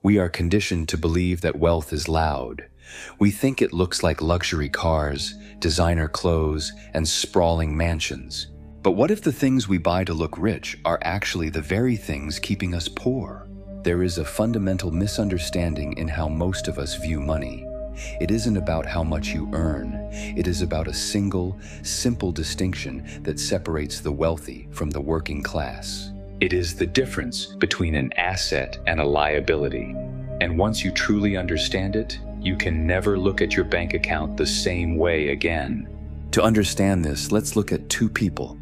We are conditioned to believe that wealth is loud. We think it looks like luxury cars, designer clothes, and sprawling mansions. But what if the things we buy to look rich are actually the very things keeping us poor? There is a fundamental misunderstanding in how most of us view money. It isn't about how much you earn. It is about a single, simple distinction that separates the wealthy from the working class. It is the difference between an asset and a liability. And once you truly understand it, you can never look at your bank account the same way again. To understand this, let's look at two people,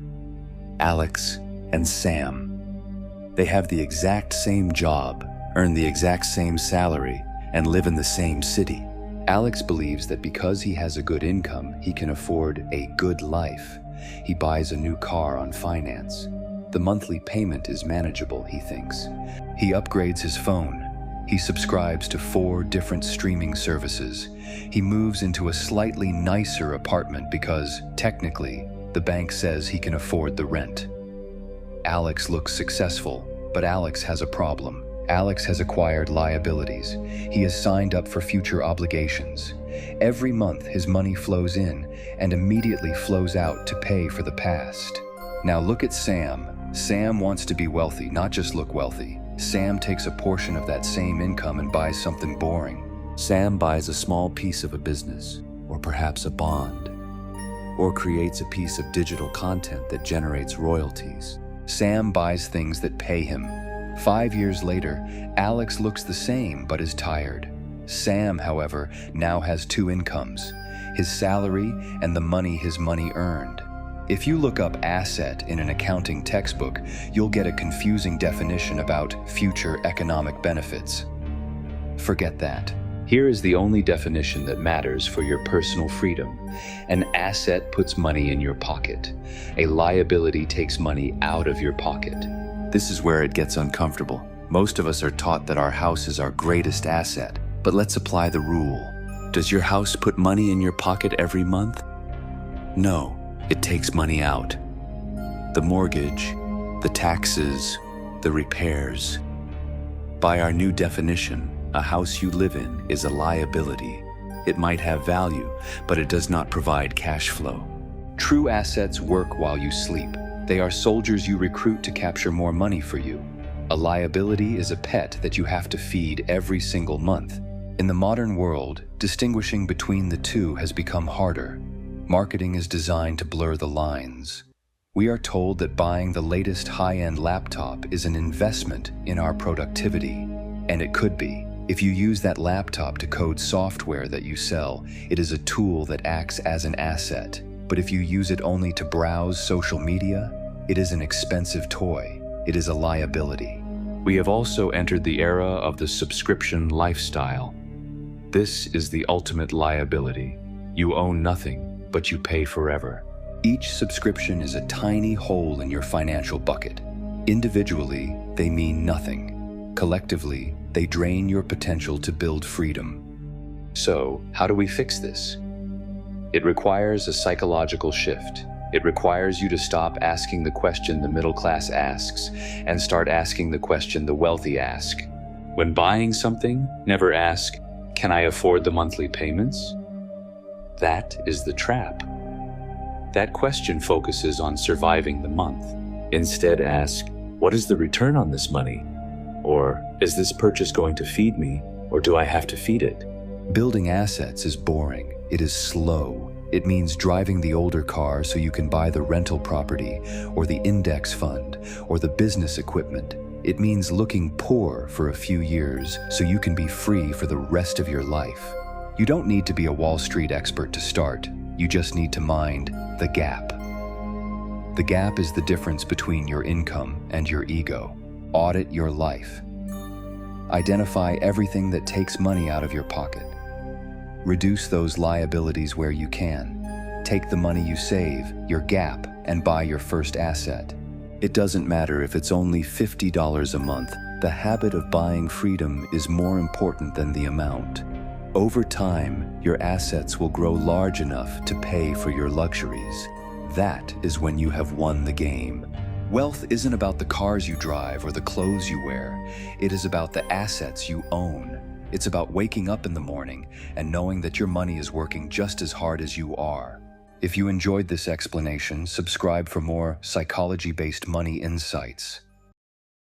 Alex and Sam. They have the exact same job, earn the exact same salary, and live in the same city. Alex believes that because he has a good income, he can afford a good life. He buys a new car on finance. The monthly payment is manageable, he thinks. He upgrades his phone. He subscribes to 4 different streaming services. He moves into a slightly nicer apartment because, technically, the bank says he can afford the rent. Alex looks successful, but Alex has a problem. Alex has acquired liabilities. He has signed up for future obligations. Every month, his money flows in and immediately flows out to pay for the past. Now look at Sam. Sam wants to be wealthy, not just look wealthy. Sam takes a portion of that same income and buys something boring. Sam buys a small piece of a business, or perhaps a bond, or creates a piece of digital content that generates royalties. Sam buys things that pay him. 5 years later, Alex looks the same but is tired. Sam, however, now has 2 incomes, his salary and the money his money earned. If you look up asset in an accounting textbook, you'll get a confusing definition about future economic benefits. Forget that. Here is the only definition that matters for your personal freedom. An asset puts money in your pocket. A liability takes money out of your pocket. This is where it gets uncomfortable. Most of us are taught that our house is our greatest asset, but let's apply the rule. Does your house put money in your pocket every month? No, it takes money out. The mortgage, the taxes, the repairs. By our new definition, a house you live in is a liability. It might have value, but it does not provide cash flow. True assets work while you sleep. They are soldiers you recruit to capture more money for you. A liability is a pet that you have to feed every single month. In the modern world, distinguishing between the two has become harder. Marketing is designed to blur the lines. We are told that buying the latest high-end laptop is an investment in our productivity. And it could be. If you use that laptop to code software that you sell, it is a tool that acts as an asset. But if you use it only to browse social media, it is an expensive toy. It is a liability. We have also entered the era of the subscription lifestyle. This is the ultimate liability. You own nothing, but you pay forever. Each subscription is a tiny hole in your financial bucket. Individually, they mean nothing. Collectively, they drain your potential to build freedom. So, how do we fix this? It requires a psychological shift. It requires you to stop asking the question the middle class asks and start asking the question the wealthy ask. When buying something, never ask, "Can I afford the monthly payments?" That is the trap. That question focuses on surviving the month. Instead ask, "What is the return on this money?" Or, "Is this purchase going to feed me, or do I have to feed it?" Building assets is boring. It is slow. It means driving the older car so you can buy the rental property, or the index fund, or the business equipment. It means looking poor for a few years so you can be free for the rest of your life. You don't need to be a Wall Street expert to start. You just need to mind the gap. The gap is the difference between your income and your ego. Audit your life. Identify everything that takes money out of your pocket. Reduce those liabilities where you can. Take the money you save, your gap, and buy your first asset. It doesn't matter if it's only $50 a month. The habit of buying freedom is more important than the amount. Over time, your assets will grow large enough to pay for your luxuries. That is when you have won the game. Wealth isn't about the cars you drive or the clothes you wear. It is about the assets you own. It's about waking up in the morning and knowing that your money is working just as hard as you are. If you enjoyed this explanation, subscribe for more psychology-based money insights.